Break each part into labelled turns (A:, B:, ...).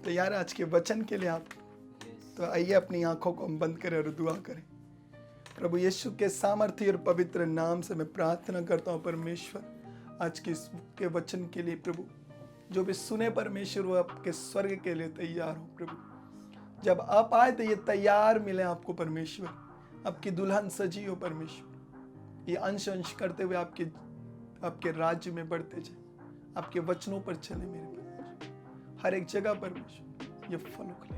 A: तैयार है आज के वचन के लिए आप? तो आइए अपनी आंखों को हम बंद करें और दुआ करें। प्रभु यीशु के सामर्थ्य और पवित्र नाम से मैं प्रार्थना करता हूँ परमेश्वर, आज के वचन के लिए प्रभु, जो भी सुने परमेश्वर वो आपके स्वर्ग के लिए तैयार हो प्रभु। जब आप आए तो ये तैयार मिले आपको परमेश्वर, आपकी दुल्हन सजी हो परमेश्वर। ये अंश अंश करते हुए आपके राज्य में बढ़ते जाए, आपके वचनों पर चले मेरे परमेश्वर। हर एक जगह परमेश्वर ये फलों लेकर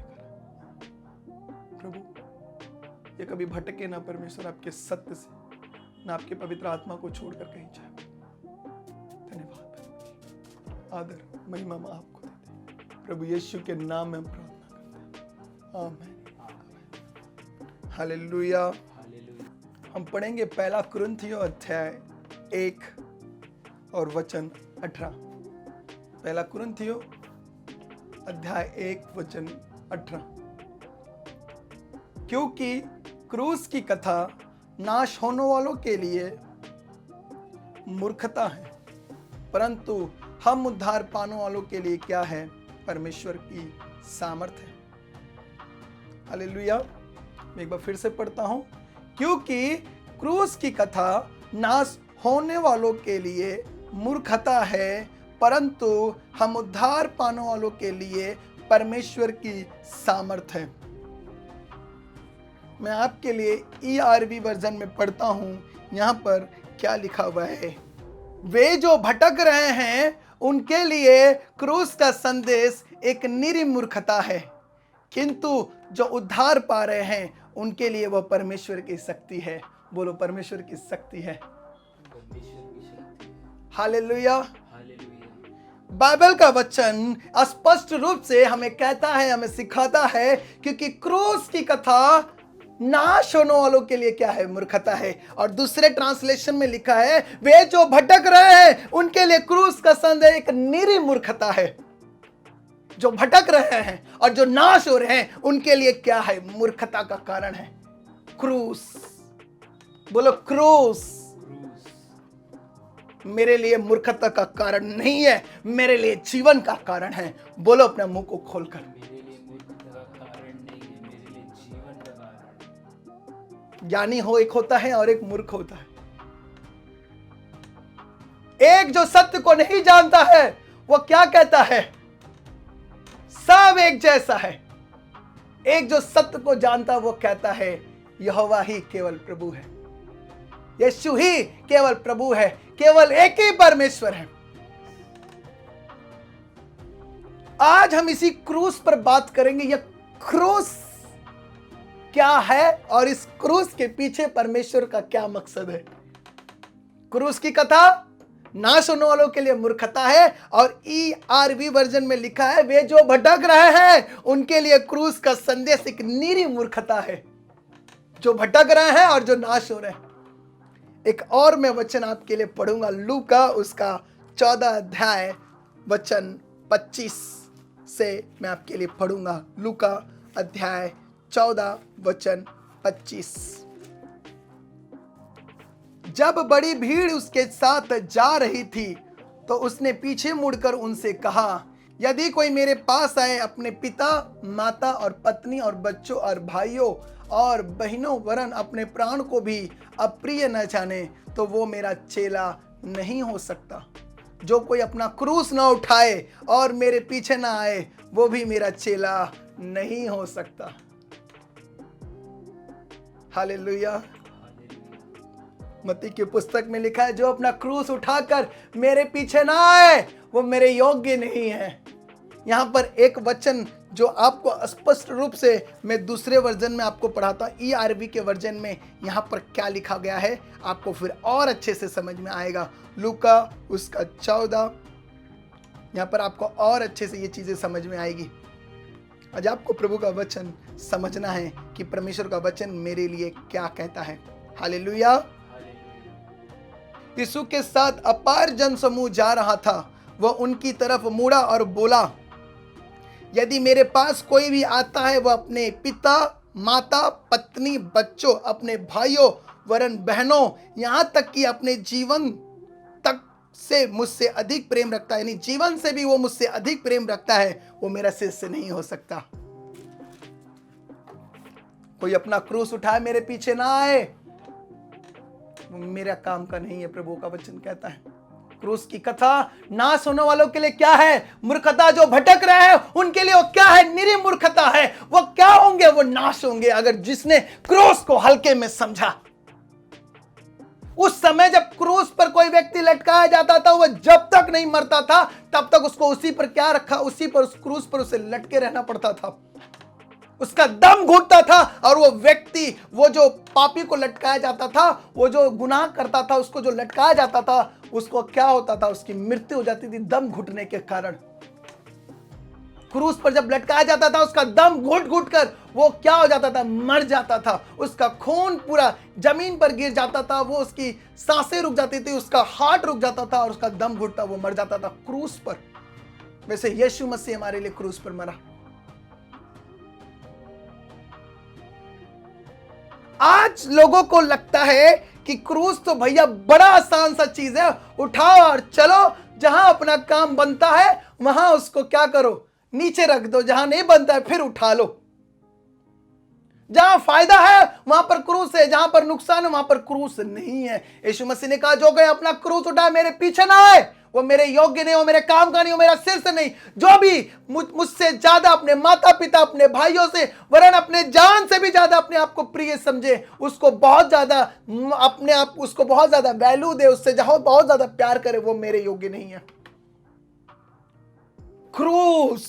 A: प्रभु, ये कभी भटके ना परमेश्वर आपके सत्य से, ना आपके पवित्र आत्मा को छोड़कर कहीं जाए। धन्यवाद परमेश्वर, आदर महिमा आपको देते हैं प्रभु यीशु के नाम में हम प्रार्थना करते हैं, आमीन। हालेलुया। हम पढ़ेंगे पहला कुरिन्थियों अध्याय 1 और वचन 18। पहला कुरिन्थियों अध्याय 1 वचन 18। क्योंकि क्रूस की कथा नाश होने वालों के लिए मूर्खता है, परंतु हम उद्धार पाने वालों के लिए क्या है? परमेश्वर की सामर्थ्य है। हालेलुया। मैं एक बार फिर से पढ़ता हूं। क्योंकि क्रूस की कथा नाश होने वालों के लिए मूर्खता है, परंतु हम उद्धार पाने वालों के लिए परमेश्वर की सामर्थ्य है। मैं आपके लिए ERV वर्जन में पढ़ता हूं। यहां पर क्या लिखा हुआ है? वे जो भटक रहे हैं उनके लिए क्रूस का संदेश एक निरी मूर्खता है, किंतु जो उद्धार पा रहे हैं उनके लिए वह परमेश्वर की शक्ति है। बोलो, परमेश्वर की शक्ति है। हालेलुया। बाइबल का वचन स्पष्ट रूप से हमें कहता है, हमें सिखाता है, क्योंकि क्रूस की कथा नाश होने वालों के लिए क्या है? मूर्खता है। और दूसरे ट्रांसलेशन में लिखा है, वे जो भटक रहे हैं उनके लिए क्रूस का संदेश एक निरी मूर्खता है। जो भटक रहे हैं और जो नाश हो रहे हैं उनके लिए क्या है? मूर्खता का कारण है क्रूस। बोलो, क्रूस मेरे लिए मूर्खता का कारण नहीं है, मेरे लिए जीवन का कारण है। बोलो अपने मुंह को खोलकर, ज्ञानी हो एक होता है और एक मूर्ख होता है। एक जो सत्य को नहीं जानता है वो क्या कहता है? सब एक जैसा है। एक जो सत्य को जानता है वो कहता है यहोवा ही केवल प्रभु है, यीशु ही केवल प्रभु है, केवल एक ही परमेश्वर है। आज हम इसी क्रूस पर बात करेंगे। यह क्रूस क्या है और इस क्रूस के पीछे परमेश्वर का क्या मकसद है? क्रूस की कथा नाश होने वालों के लिए मूर्खता है, और ERV वर्जन में लिखा है, वे जो भटक रहे हैं उनके लिए क्रूस का संदेश एक निरी मूर्खता है। जो भटक रहे हैं और जो नाश हो रहे हैं। एक और मैं वचन आपके लिए पढ़ूंगा, लूका उसका 14 अध्याय वचन 25 से मैं आपके लिए पढ़ूंगा। लूका अध्याय 14 वचन 25। जब बड़ी भीड़ उसके साथ जा रही थी तो उसने पीछे मुड़कर उनसे कहा, यदि कोई मेरे पास आए, अपने पिता, माता और पत्नी और बच्चों और भाइयों और बहनों वरन अपने प्राण को भी अप्रिय न जाने, तो वो मेरा चेला नहीं हो सकता। जो कोई अपना क्रूस ना उठाए और मेरे पीछे ना आए, वो भी मेरा चेला नहीं हो सकता। हालेलुया। मत्ती की पुस्तक में लिखा है, जो अपना क्रूस उठाकर मेरे पीछे ना आए वो मेरे योग्य नहीं है। यहां पर एक वचन जो आपको स्पष्ट रूप से मैं दूसरे वर्जन में आपको पढ़ाता हूं, ERV के वर्जन में यहां पर क्या लिखा गया है आपको फिर और अच्छे से समझ में आएगा। लूका उसका 14, यहां पर आपको और अच्छे से ये चीजें समझ में आएगी। आज आपको प्रभु का वचन समझना है कि परमेश्वर का वचन मेरे लिए क्या कहता है। हालेलुया। यीशु के साथ अपार जन समूह जा रहा था। वह उनकी तरफ मुड़ा और बोला, यदि मेरे पास कोई भी आता है, वह अपने पिता, माता, पत्नी, बच्चों, अपने भाइयों वरन बहनों, यहाँ तक कि अपने जीवन तक से मुझसे अधिक प्रेम रखता है, यानी जीवन से भी वो मुझसे अधिक प्रेम रखता है, वो मेरा शिष्य नहीं हो सकता। कोई अपना क्रूस उठाए मेरे पीछे ना आए, वो मेरा काम का नहीं है। प्रभु का वचन कहता है क्रूस की कथा नाश होने वालों के लिए क्या है? मूर्खता। जो भटक रहे हैं उनके लिए वो क्या है? निरी मूर्खता है। वो क्या होंगे? वो नाश होंगे। अगर जिसने क्रूस को हल्के में समझा। उस समय जब क्रूस पर कोई व्यक्ति लटकाया जाता था, वह जब तक नहीं मरता था तब तक उसको उसी पर क्या रखा, उसी पर, उस क्रूस पर उसे लटके रहना पड़ता था। उसका दम घुटता था और वो व्यक्ति, वो जो पापी को लटकाया जाता था, वो जो गुनाह करता था, उसको जो लटकाया जाता था, उसको क्या होता था? उसकी मृत्यु हो जाती थी दम घुटने के कारण। क्रूस पर जब लटकाया जाता था, उसका दम घुट घुट कर वो क्या हो जाता था? मर जाता था। उसका खून पूरा जमीन पर गिर जाता था, वो उसकी सांसें रुक जाती थी, उसका हार्ट रुक जाता था और उसका दम घुटता, वो मर जाता था क्रूस पर। वैसे यीशु मसीह हमारे लिए क्रूस पर मरा। आज लोगों को लगता है कि क्रूस तो भैया बड़ा आसान सा चीज है, उठाओ और चलो, जहां अपना काम बनता है वहां उसको क्या करो, नीचे रख दो, जहां नहीं बनता है फिर उठा लो। जहां फायदा है वहां पर क्रूस है, जहां पर नुकसान है वहां पर क्रूस नहीं है। यीशु मसीह ने कहा जो कोई अपना क्रूस उठाए मेरे पीछे ना आए, वो मेरे योग्य नहीं, वो मेरे काम का नहीं, वो मेरा शिष्य नहीं। जो भी मुझसे ज्यादा अपने माता पिता, अपने भाइयों से, वरन अपने जान से भी ज्यादा अपने आप को प्रिय समझे, उसको बहुत ज्यादा अपने आप, उसको बहुत ज्यादा वैल्यू दे, उससे बहुत ज्यादा प्यार करे, वो मेरे योग्य नहीं है। क्रूस,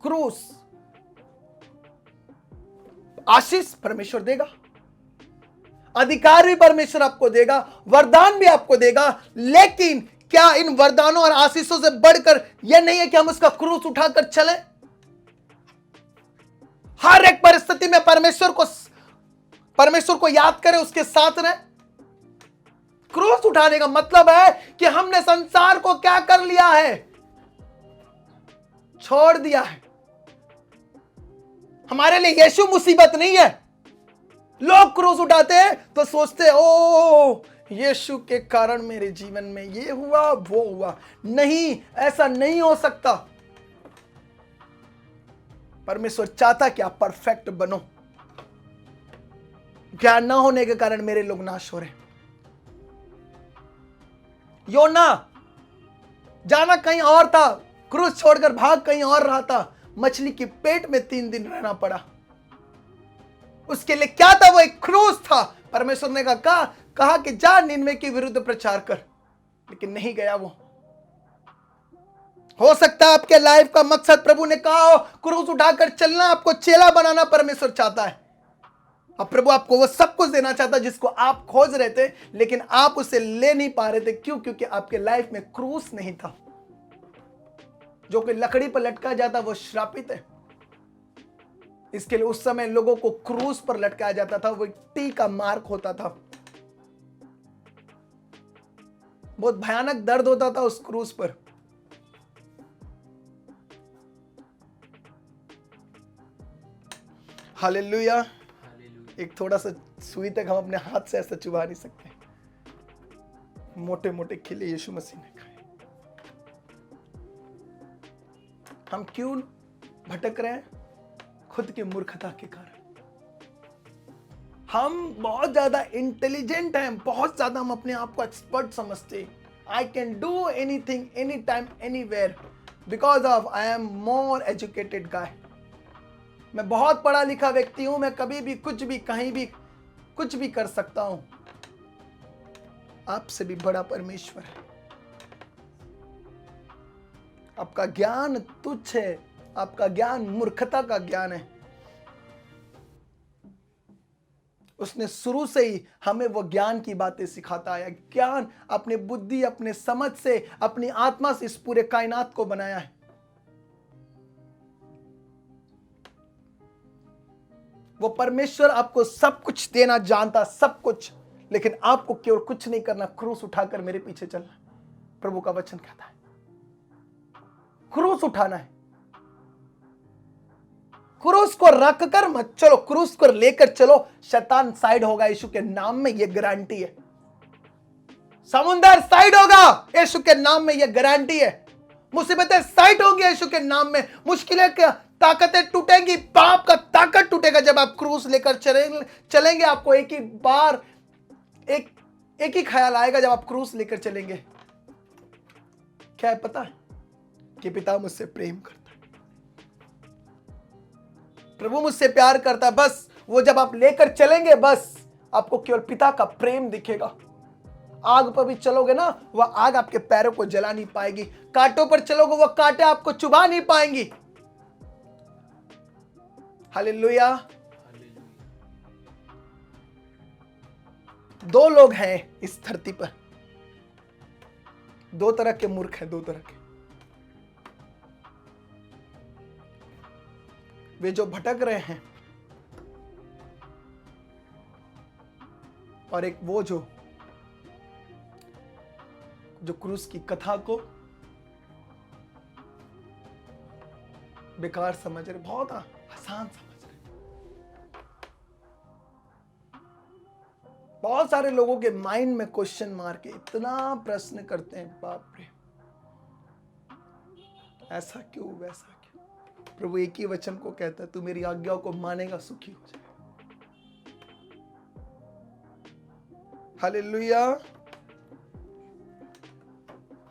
A: क्रूस। आशीष परमेश्वर देगा, अधिकार भी परमेश्वर आपको देगा, वरदान भी आपको देगा, लेकिन क्या इन वरदानों और आशीषों से बढ़कर यह नहीं है कि हम उसका क्रूस उठाकर चलें? हर एक परिस्थिति में परमेश्वर को याद करें, उसके साथ रहें। क्रूस उठाने का मतलब है कि हमने संसार को क्या कर लिया है? छोड़ दिया है। हमारे लिए यीशु मुसीबत नहीं है। लोग क्रूस उठाते हैं तो सोचते हैं ओ यीशु के कारण मेरे जीवन में ये हुआ वो हुआ। नहीं, ऐसा नहीं हो सकता। परमेश्वर चाहता कि आप परफेक्ट बनो। ज्ञान ना होने के कारण मेरे लोग नाश हो रहे। योना जाना कहीं और था, क्रूस छोड़कर भाग कहीं और रहा था, मछली के पेट में 3 दिन रहना पड़ा। उसके लिए क्या था? वो एक क्रूस था। परमेश्वर ने कहा कि जा निनवे के विरुद्ध प्रचार कर, लेकिन नहीं गया वो। हो सकता है आपके लाइफ का मकसद प्रभु ने कहा हो क्रूस उठाकर चलना, आपको चेला बनाना परमेश्वर चाहता है। अब प्रभु आपको वो सब कुछ देना चाहता है जिसको आप खोज रहे थे, लेकिन आप उसे ले नहीं पा रहे थे। क्यों? क्योंकि आपके लाइफ में क्रूस नहीं था। जो कि लकड़ी पर लटका जाता वो श्रापित है। इसके लिए उस समय लोगों को क्रूस पर लटकाया जाता था, वो टी का मार्क होता था। बहुत भयानक दर्द होता था उस क्रूस पर। हालेलुया। एक थोड़ा सा सुई तक हम अपने हाथ से ऐसा चुभा नहीं सकते। मोटे मोटे खिले यीशु मसीह ने खाए। हम क्यों भटक रहे हैं? खुद की मूर्खता के कारण। हम बहुत ज्यादा इंटेलिजेंट हैं, बहुत ज्यादा हम अपने आप को एक्सपर्ट समझते हैं। I can do anything, any time, anywhere, because of I am more educated guy. मैं बहुत पढ़ा लिखा व्यक्ति हूं, मैं कभी भी कुछ भी कहीं भी कुछ भी कर सकता हूं। आपसे भी बड़ा परमेश्वर है। आपका ज्ञान तुच्छ है, आपका ज्ञान मूर्खता का ज्ञान है। उसने शुरू से ही हमें वो ज्ञान की बातें सिखाता है। ज्ञान अपने बुद्धि, अपने समझ से, अपनी आत्मा से इस पूरे कायनात को बनाया है। वो परमेश्वर आपको सब कुछ देना जानता, सब कुछ, लेकिन आपको केवल कुछ नहीं करना, क्रूस उठाकर मेरे पीछे चलना। प्रभु का वचन कहता है क्रूस उठाना है। क्रूस को रख कर मत चलो, क्रूस को लेकर चलो, शैतान साइड होगा। यीशु के नाम में यह गारंटी है। समुंदर साइड होगा यीशु के नाम में, यह गारंटी है। मुसीबतें साइड होंगी यीशु के नाम में, मुश्किलें ताकतें टूटेंगी, पाप का ताकत टूटेगा जब आप क्रूस लेकर चलेंगे। आपको एक ही बार एक ही ख्याल आएगा जब आप क्रूस लेकर चलेंगे, क्या है पता है? कि पिता मुझसे प्रेम करता है, प्रभु मुझसे प्यार करता है। बस वो जब आप लेकर चलेंगे, बस आपको केवल पिता का प्रेम दिखेगा। आग पर भी चलोगे ना, वह आग आपके पैरों को जला नहीं पाएगी। कांटों पर चलोगे, वह कांटे आपको चुभा नहीं पाएंगी। हालेलुया। दो लोग हैं इस धरती पर, दो तरह के मूर्ख हैं, दो तरह के। वे जो भटक रहे हैं, और एक वो जो क्रूस की कथा को बेकार समझ रहे, बहुत आसान समझ रहे। बहुत सारे लोगों के माइंड में क्वेश्चन मार के इतना प्रश्न करते हैं, बाप रे, ऐसा क्यों, वैसा क्यों। प्रभु एक ही वचन को कहता है, तू मेरी आज्ञाओं को मानेगा, सुखी हो जाएगा। हालेलुया।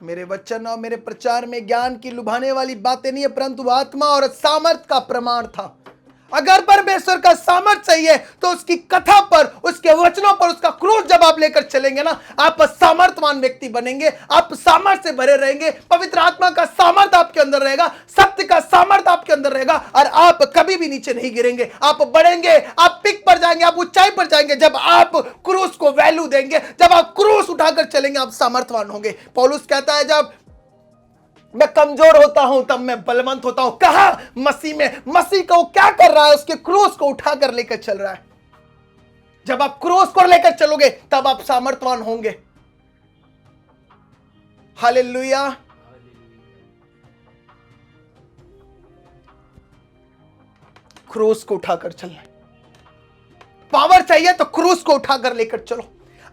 A: मेरे वचन और मेरे प्रचार में ज्ञान की लुभाने वाली बातें नहीं है, परंतु आत्मा और सामर्थ का प्रमाण था। अगर परमेश्वर का सामर्थ चाहिए तो उसकी कथा पर, उसके वचनों पर, उसका क्रूस जब आप लेकर चलेंगे ना, आप सामर्थवान व्यक्ति बनेंगे, आप सामर्थ से भरे रहेंगे। पवित्र आत्मा का सामर्थ आपके अंदर रहेगा, सत्य का सामर्थ आपके अंदर रहेगा, और आप कभी भी नीचे नहीं गिरेंगे। आप बढ़ेंगे, आप पिक पर जाएंगे, आप ऊंचाई पर जाएंगे। जब आप क्रूस को वैल्यू देंगे, जब आप क्रूस उठाकर चलेंगे, आप सामर्थवान होंगे। पौलुस कहता है, जब मैं कमजोर होता हूं तब मैं बलवंत होता हूं। कहा? मसीह में। मसीह को क्या कर रहा है? उसके क्रूस को उठाकर लेकर चल रहा है। जब आप क्रूस को लेकर चलोगे तब आप सामर्थवान होंगे। हालेलुया। क्रूस को उठाकर चलना है। पावर चाहिए तो क्रूस को उठाकर लेकर चलो।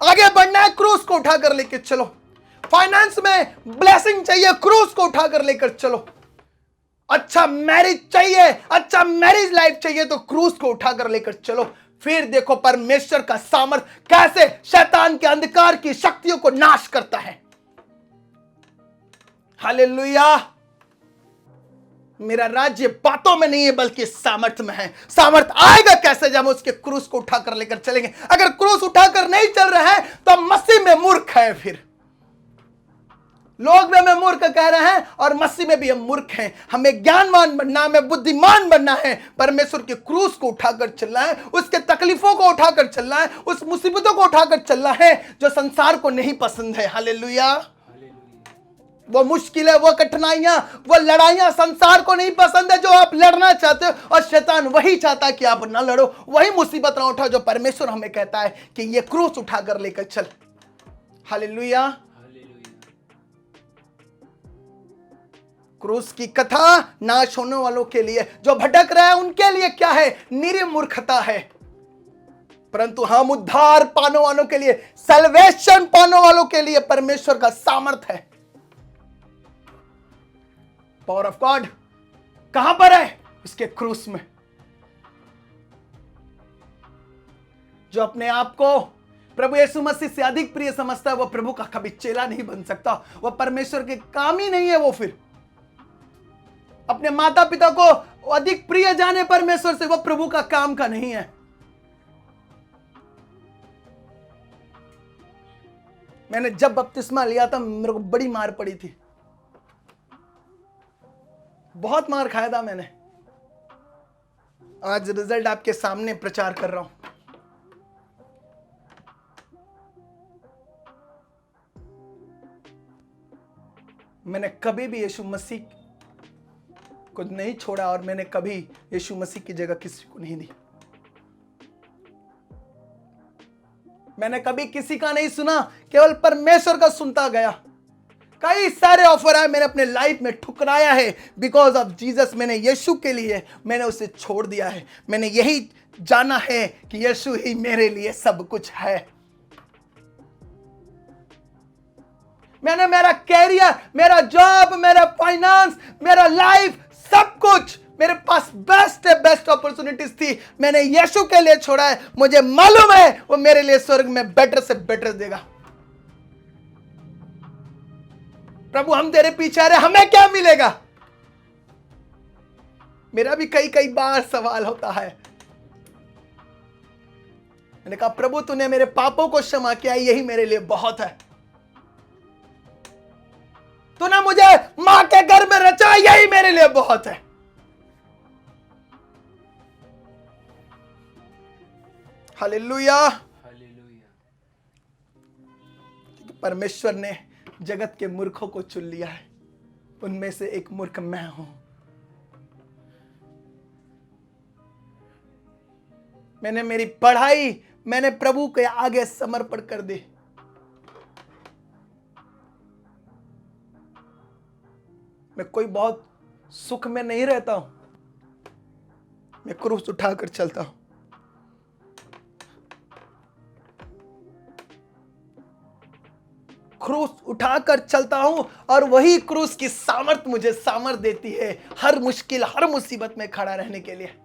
A: आगे बढ़ना है, क्रूस को उठाकर लेकर चलो। फाइनेंस में ब्लेसिंग चाहिए, क्रूस को उठाकर लेकर चलो। अच्छा मैरिज चाहिए, अच्छा मैरिज लाइफ चाहिए तो क्रूस को उठाकर लेकर चलो। फिर देखो परमेश्वर का सामर्थ कैसे शैतान के अंधकार की शक्तियों को नाश करता है। हालेलुया। मेरा राज्य बातों में नहीं है बल्कि सामर्थ में है। सामर्थ आएगा कैसे? जब हम उसके क्रूस को उठाकर लेकर चलेंगे। अगर क्रूस उठाकर नहीं चल रहा है तो मसीह में मूर्ख है। फिर लोग भी हमें मूर्ख कह रहे हैं और मसीह में भी हम मूर्ख हैं। हमें ज्ञानवान बनना, हमें बुद्धिमान बनना है। परमेश्वर के क्रूस को उठाकर चलना है, उसके तकलीफों को उठाकर चलना है, उस मुसीबतों को उठाकर चलना है जो संसार को नहीं पसंद है। हालेलुया। वो मुश्किल है, वो कठिनाइयां, वो लड़ाइयां संसार को नहीं पसंद है जो आप लड़ना चाहते हो, और शैतान वही चाहता है कि आप ना लड़ो, वही मुसीबत ना उठाओ जो परमेश्वर हमें कहता है कि ये क्रूस उठाकर लेकर चल। हालेलुया। क्रूस की कथा नाश होने वालों के लिए, जो भटक रहे हैं उनके लिए क्या है? निरी मूर्खता है। परंतु हम उद्धार पाने वालों के लिए, सल्वेशन पाने वालों के लिए परमेश्वर का सामर्थ है। पावर ऑफ गॉड कहां पर है? उसके क्रूस में। जो अपने आप को प्रभु यीशु मसीह से अधिक प्रिय समझता है, वह प्रभु का कभी चेला नहीं बन सकता। वह परमेश्वर के काम ही नहीं है। वो फिर अपने माता पिता को अधिक प्रिय जाने परमेश्वर से, वह प्रभु का काम का नहीं है। मैंने जब बपतिस्मा लिया था मेरे को बड़ी मार पड़ी थी, बहुत मार खाया था मैंने। आज रिजल्ट आपके सामने प्रचार कर रहा हूं। मैंने कभी भी यीशु मसीह को नहीं छोड़ा और मैंने कभी यीशु मसीह की जगह किसी को नहीं दी। मैंने कभी किसी का नहीं सुना, केवल परमेश्वर का सुनता गया। कई सारे ऑफर आए, मैंने अपने लाइफ में ठुकराया है। बिकॉज ऑफ जीसस मैंने यीशु के लिए मैंने उसे छोड़ दिया है। मैंने यही जाना है कि यीशु ही मेरे लिए सब कुछ है। मैंने मेरा कैरियर, मेरा जॉब, मेरा फाइनेंस, मेरा लाइफ, सब कुछ मेरे पास बेस्ट अपॉर्चुनिटीज थी, मैंने यीशु के लिए छोड़ा है। मुझे मालूम है वो मेरे लिए स्वर्ग में बेटर से बेटर देगा। प्रभु हम तेरे पीछे आ रहे, हमें क्या मिलेगा? मेरा भी कई बार सवाल होता है। मैंने कहा प्रभु तूने मेरे पापों को क्षमा किया, यही मेरे लिए बहुत है। तूने मुझे मां के घर में रचा, यही मेरे लिए बहुत है। हालेलुया। परमेश्वर ने जगत के मूर्खों को चुन लिया है, उनमें से एक मूर्ख मैं हूं। मैंने मेरी पढ़ाई मैंने प्रभु के आगे समर्पण कर दी। मैं कोई बहुत सुख में नहीं रहता हूं, मैं क्रूस उठाकर चलता हूं। क्रूस उठाकर चलता हूं और वही क्रूस की सामर्थ मुझे सामर्थ देती है हर मुश्किल, हर मुसीबत में खड़ा रहने के लिए।